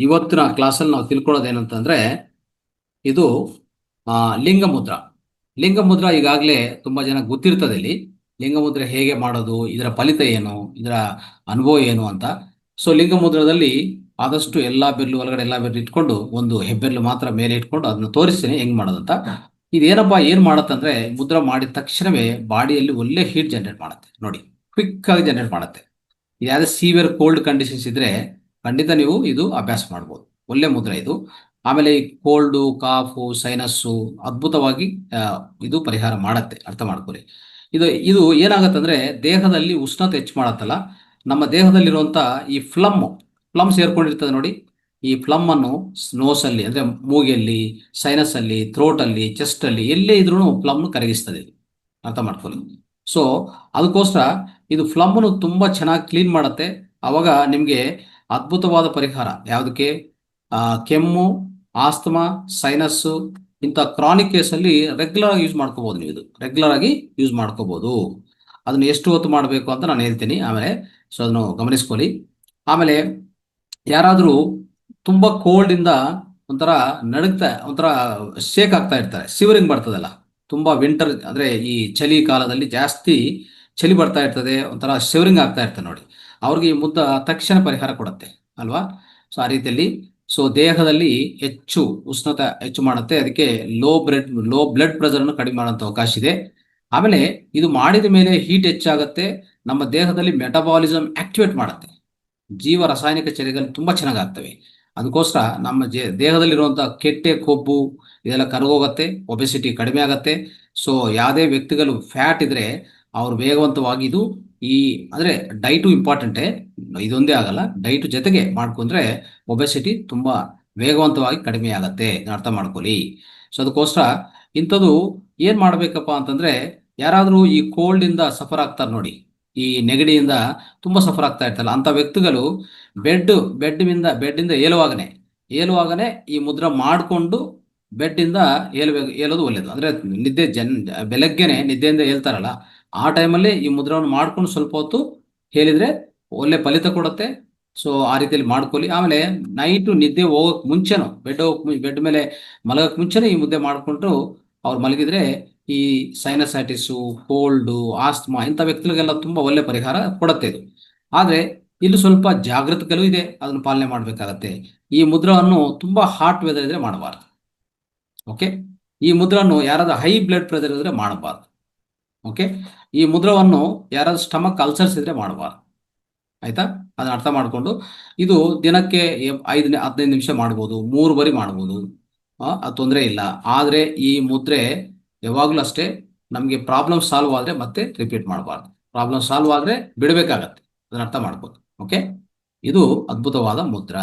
ಇವತ್ತಿನ ಕ್ಲಾಸಲ್ಲಿ ನಾವು ತಿಳ್ಕೊಳ್ಳೋದೇನಂತಂದ್ರೆ ಇದು ಲಿಂಗ ಮುದ್ರಾ. ಲಿಂಗ ಮುದ್ರಾ ಈಗಾಗಲೇ ತುಂಬಾ ಜನ ಗೊತ್ತಿರ್ತದೆ. ಇಲ್ಲಿ ಲಿಂಗ ಮುದ್ರೆ ಹೇಗೆ ಮಾಡೋದು, ಇದರ ಫಲಿತ ಏನು, ಇದರ ಅನುಭವ ಏನು ಅಂತ. ಸೊ ಲಿಂಗ ಮುದ್ರದಲ್ಲಿ ಆದಷ್ಟು ಎಲ್ಲಾ ಬೆರಳು ಒಳಗಡೆ ಎಲ್ಲಾ ಬೆರಳು ಇಟ್ಕೊಂಡು ಒಂದು ಹೆಬ್ಬೆರಳು ಮಾತ್ರ ಮೇಲೆ ಇಟ್ಕೊಂಡು ಅದನ್ನ ತೋರಿಸ್ತೀನಿ ಹೆಂಗ್ ಮಾಡೋದಂತ. ಇದೇನಪ್ಪ ಏನ್ ಮಾಡತ್ತಂದ್ರೆ ಮುದ್ರಾ ಮಾಡಿದ ತಕ್ಷಣವೇ ಬಾಡಿಯಲ್ಲಿ ಒಳ್ಳೆ ಹೀಟ್ ಜನರೇಟ್ ಮಾಡುತ್ತೆ. ನೋಡಿ, ಕ್ವಿಕ್ ಆಗಿ ಜನರೇಟ್ ಮಾಡುತ್ತೆ. ಯಾವುದೇ ಸೀವಿಯರ್ ಕೋಲ್ಡ್ ಕಂಡೀಷನ್ಸ್ ಇದ್ರೆ ಖಂಡಿತ ನೀವು ಇದು ಅಭ್ಯಾಸ ಮಾಡ್ಬೋದು. ಒಳ್ಳೆ ಮುದ್ರೆ ಇದು. ಆಮೇಲೆ ಈ ಕೋಲ್ಡು, ಕಾಫು, ಸೈನಸ್ಸು ಅದ್ಭುತವಾಗಿ ಇದು ಪರಿಹಾರ ಮಾಡತ್ತೆ. ಅರ್ಥ ಮಾಡ್ಕೊಳ್ಳಿ. ಇದು ಇದು ಏನಾಗತ್ತಂದ್ರೆ ದೇಹದಲ್ಲಿ ಉಷ್ಣತೆ ಹೆಚ್ಚು ಮಾಡತ್ತಲ್ಲ, ನಮ್ಮ ದೇಹದಲ್ಲಿರುವಂತ ಈ ಫ್ಲಮ್ ಸೇರ್ಕೊಂಡಿರ್ತದೆ ನೋಡಿ. ಈ ಫ್ಲಮ್ ಅನ್ನು ನೋಸ್ ಅಲ್ಲಿ ಅಂದ್ರೆ ಮೂಗಿಯಲ್ಲಿ, ಸೈನಸ್ ಅಲ್ಲಿ, ಥ್ರೋಟ್ ಅಲ್ಲಿ, ಚೆಸ್ಟ್ ಅಲ್ಲಿ ಎಲ್ಲೇ ಇದ್ರೂ ಫ್ಲಮ್ ಕರಗಿಸ್ತದೆ ಇದು. ಅರ್ಥ ಮಾಡ್ಕೊಳ್ಳಿ. ಸೊ ಅದಕ್ಕೋಸ್ಕರ ಇದು ಫ್ಲಮ್ಮನ್ನು ತುಂಬಾ ಚೆನ್ನಾಗಿ ಕ್ಲೀನ್ ಮಾಡುತ್ತೆ. ಅವಾಗ ನಿಮಗೆ ಅದ್ಭುತವಾದ ಪರಿಹಾರ. ಯಾವುದಕ್ಕೆ? ಕೆಮ್ಮು, ಆಸ್ತಮಾ, ಸೈನಸ್ಸು ಇಂಥ ಕ್ರಾನಿಕ್ ಕೇಸಲ್ಲಿ ರೆಗ್ಯುಲರ್ ಆಗಿ ಯೂಸ್ ಮಾಡ್ಕೋಬಹುದು. ನೀವು ಇದು ರೆಗ್ಯುಲರ್ ಆಗಿ ಯೂಸ್ ಮಾಡ್ಕೋಬಹುದು. ಅದನ್ನು ಎಷ್ಟು ಹೊತ್ತು ಮಾಡಬೇಕು ಅಂತ ನಾನು ಹೇಳ್ತೀನಿ ಆಮೇಲೆ. ಸೊ ಅದನ್ನು ಗಮನಿಸ್ಕೊಳ್ಳಿ. ಆಮೇಲೆ ಯಾರಾದರೂ ತುಂಬಾ ಕೋಲ್ಡ್ ಇಂದ ಒಂಥರ ನಡುಗ್ತಾ, ಒಂಥರ ಶೇಕ್ ಆಗ್ತಾ ಇರ್ತಾರೆ, ಶಿವರಿಂಗ್ ಬರ್ತದಲ್ಲ, ತುಂಬಾ ವಿಂಟರ್ ಅಂದ್ರೆ ಈ ಚಳಿ ಕಾಲದಲ್ಲಿ ಜಾಸ್ತಿ ಚಳಿ ಬರ್ತಾ ಇರ್ತದೆ, ಒಂಥರ ಶಿವರಿಂಗ್ ಆಗ್ತಾ ಇರ್ತದೆ ನೋಡಿ, ಅವ್ರಿಗೆ ಈ ಮುದ್ದ ತಕ್ಷಣ ಪರಿಹಾರ ಕೊಡುತ್ತೆ ಅಲ್ವಾ. ಸೊ ಆ ರೀತಿಯಲ್ಲಿ ಸೊ ದೇಹದಲ್ಲಿ ಹೆಚ್ಚು ಉಷ್ಣತೆ ಹೆಚ್ಚು ಮಾಡುತ್ತೆ. ಅದಕ್ಕೆ ಲೋ ಬ್ಲಡ್ ಪ್ರೆಷರ್ ಅನ್ನು ಕಡಿಮೆ ಮಾಡುವಂತ ಅವಕಾಶ ಇದೆ. ಆಮೇಲೆ ಇದು ಮಾಡಿದ ಮೇಲೆ ಹೀಟ್ ಹೆಚ್ಚಾಗುತ್ತೆ, ನಮ್ಮ ದೇಹದಲ್ಲಿ ಮೆಟಬಾಲಿಸಮ್ ಆಕ್ಟಿವೇಟ್ ಮಾಡುತ್ತೆ, ಜೀವ ರಾಸಾಯನಿಕ ಚರ್ಯಗಳು ತುಂಬಾ ಚೆನ್ನಾಗಾಗ್ತವೆ. ಅದಕ್ಕೋಸ್ಕರ ನಮ್ಮ ದೇಹದಲ್ಲಿರುವಂತಹ ಕೆಟ್ಟೆ ಕೊಬ್ಬು ಇದೆಲ್ಲ ಕರಗೋಗತ್ತೆ, ಒಬೆಸಿಟಿ ಕಡಿಮೆ ಆಗತ್ತೆ. ಸೊ ಯಾವುದೇ ವ್ಯಕ್ತಿಗಳು ಫ್ಯಾಟ್ ಇದ್ರೆ ಅವ್ರು ವೇಗವಂತವಾಗಿ ಇದು ಈ ಅಂದ್ರೆ ಡೈಟು ಇಂಪಾರ್ಟೆಂಟೇ, ಇದೊಂದೇ ಆಗಲ್ಲ, ಡೈಟ್ ಜೊತೆಗೆ ಮಾಡ್ಕೊಂಡ್ರೆ ಒಬೆಸಿಟಿ ತುಂಬಾ ವೇಗವಂತವಾಗಿ ಕಡಿಮೆ ಆಗತ್ತೆ. ಅರ್ಥ ಮಾಡ್ಕೊಳ್ಳಿ. ಸೊ ಅದಕ್ಕೋಸ್ಕರ ಇಂಥದ್ದು ಏನ್ ಮಾಡ್ಬೇಕಪ್ಪ ಅಂತಂದ್ರೆ, ಯಾರಾದ್ರೂ ಈ ಕೋಲ್ಡ್ ಇಂದ ಸಫರ್ ಆಗ್ತಾರೆ ನೋಡಿ, ಈ ನೆಗಡಿಯಿಂದ ತುಂಬಾ ಸಫರ್ ಆಗ್ತಾ ಇರ್ತಲ್ಲ ಅಂತ ವ್ಯಕ್ತಿಗಳು ಬೆಡ್ ಇಂದ ಏಳುವಾಗನೆ ಈ ಮುದ್ರ ಮಾಡಿಕೊಂಡು ಬೆಡ್ ಇಂದ ಏಳೋದು ಒಳ್ಳೇದು. ಅಂದ್ರೆ ನಿದ್ದೆ ಬೆಳಗ್ಗೆನೆ ನಿದ್ದೆಯಿಂದ ಹೇಳ್ತಾರಲ್ಲ, ಆ ಟೈಮಲ್ಲಿ ಈ ಮುದ್ರವನ್ನು ಮಾಡ್ಕೊಂಡು ಸ್ವಲ್ಪ ಹೊತ್ತು ಹೇಳಿದ್ರೆ ಒಳ್ಳೆ ಫಲಿತ ಕೊಡುತ್ತೆ. ಸೊ ಆ ರೀತಿಯಲ್ಲಿ ಮಾಡ್ಕೊಳ್ಳಿ. ಆಮೇಲೆ ನೈಟು ನಿದ್ದೆ ಹೋಗಕ್ ಮುಂಚೆನೂ ಬೆಡ್ ಮೇಲೆ ಮಲಗಕ್ ಮುಂಚೆನೇ ಈ ಮುದ್ದೆ ಮಾಡಿಕೊಂಡು ಅವ್ರು ಮಲಗಿದ್ರೆ ಈ ಸೈನಸೈಟಿಸು, ಕೋಲ್ಡು, ಆಸ್ತಮಾ ಇಂಥ ವ್ಯಕ್ತಿಗಳಿಗೆಲ್ಲ ತುಂಬಾ ಒಳ್ಳೆ ಪರಿಹಾರ ಕೊಡುತ್ತೆ ಇದು. ಆದ್ರೆ ಇಲ್ಲಿ ಸ್ವಲ್ಪ ಜಾಗೃತಿಗಳು ಇದೆ, ಅದನ್ನು ಪಾಲನೆ ಮಾಡಬೇಕಾಗತ್ತೆ. ಈ ಮುದ್ರವನ್ನು ತುಂಬಾ ಹಾಟ್ ವೆದರ್ ಇದ್ರೆ ಮಾಡಬಾರ್ದು. ಓಕೆ. ಈ ಮುದ್ರವನ್ನು ಯಾರಾದ್ರೂ ಹೈ ಬ್ಲಡ್ ಪ್ರೆಷರ್ ಇದ್ರೆ ಮಾಡಬಾರ್ದು. ಓಕೆ. ಈ ಮುದ್ರವನ್ನು ಯಾರಾದ್ರೂ ಸ್ಟಮಕ್ ಅಲ್ಸರ್ಸ್ ಇದ್ರೆ ಮಾಡಬಾರ್ದು. ಆಯ್ತಾ? ಅದನ್ನ ಅರ್ಥ ಮಾಡಿಕೊಂಡು ಇದು ದಿನಕ್ಕೆ 15 ನಿಮಿಷ ಮಾಡ್ಬೋದು, 3 ಬಾರಿ ಮಾಡ್ಬೋದು, ಅದು ತೊಂದರೆ ಇಲ್ಲ. ಆದ್ರೆ ಈ ಮುದ್ರೆ ಯಾವಾಗ್ಲೂ ಅಷ್ಟೇ, ನಮಗೆ ಪ್ರಾಬ್ಲಮ್ ಸಾಲ್ವ್ ಆದ್ರೆ ಮತ್ತೆ ರಿಪೀಟ್ ಮಾಡಬಾರ್ದು. ಪ್ರಾಬ್ಲಮ್ ಸಾಲ್ವ್ ಆದ್ರೆ ಬಿಡಬೇಕಾಗತ್ತೆ. ಅದನ್ನ ಅರ್ಥ ಮಾಡ್ಬೋದು. ಓಕೆ. ಇದು ಅದ್ಭುತವಾದ ಮುದ್ರ.